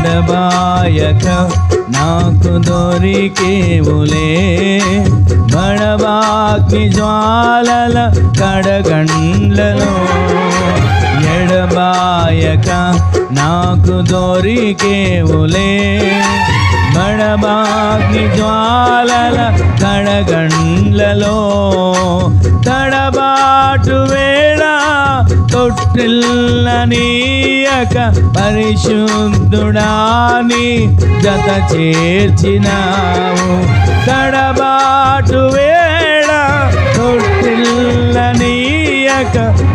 ఎడబాయక నాకు దొరికేవులే బడబాగ్ని జ్వాలల కడగండ్లలో ఎడబాయక నాకు దొరికేవులే బడబాగ్ని జ్వాలల కడగండ్లలో తడబాటు వేళ తొట్టిల్లనీయక పరిశుద్ధుడాని జత చేర్చినావు తడబాటు వేళ తొట్టిల్లనీయక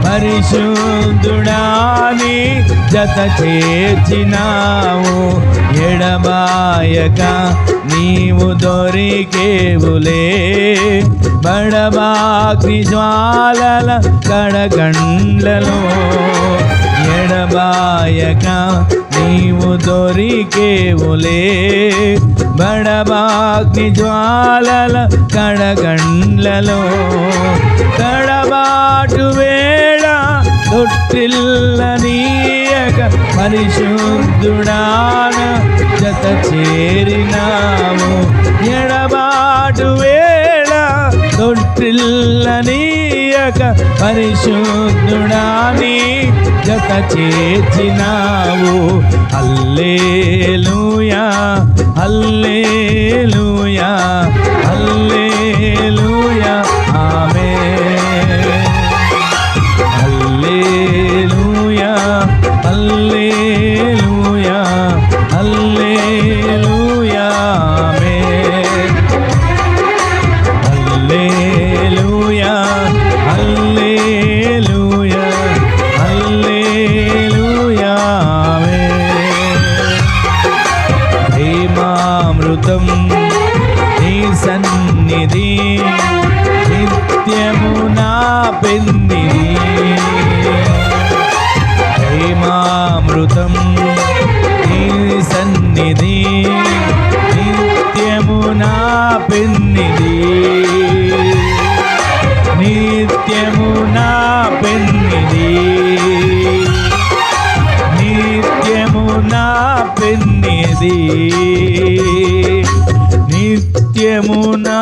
పరిశుద్ధుడాని జత చేర్చినావు ఎడబాయక నీవు దొరికేవులే బడబాగ్ని జ్వాలల కడగండ్లలో ఎడబాయక నీవు దొరికేవులే బడబాగ్ని జ్వాలల కడగండ్లలో తడబాటు వేళ తొట్టిల్లనీయక పరిశుద్ధుడాన జత చేరినావు ఎడబాటు వేళ తొట్టిల్లనీయక పరిశుద్ధుడాని జత చేర్చినావు హల్లెలూయా హల్లెలూయా హల్లెలూయా ఆమేన్ హల్లెలూయా హల్లెలూయా హల్లెలూయా ఆమేన్ హల్లెలూయా హల్లెలూయా హల్లెలూయా ఆమేన్ ప్రేమామృతం నీ సన్నిధి నిత్యము నా పెన్నిధి ప్రేమామృతం నీ సన్నిధి నిత్యము నా పెన్నిధి నిత్యము నా పెన్నిధి నిత్యము నా పెన్నిధి నిత్యము నా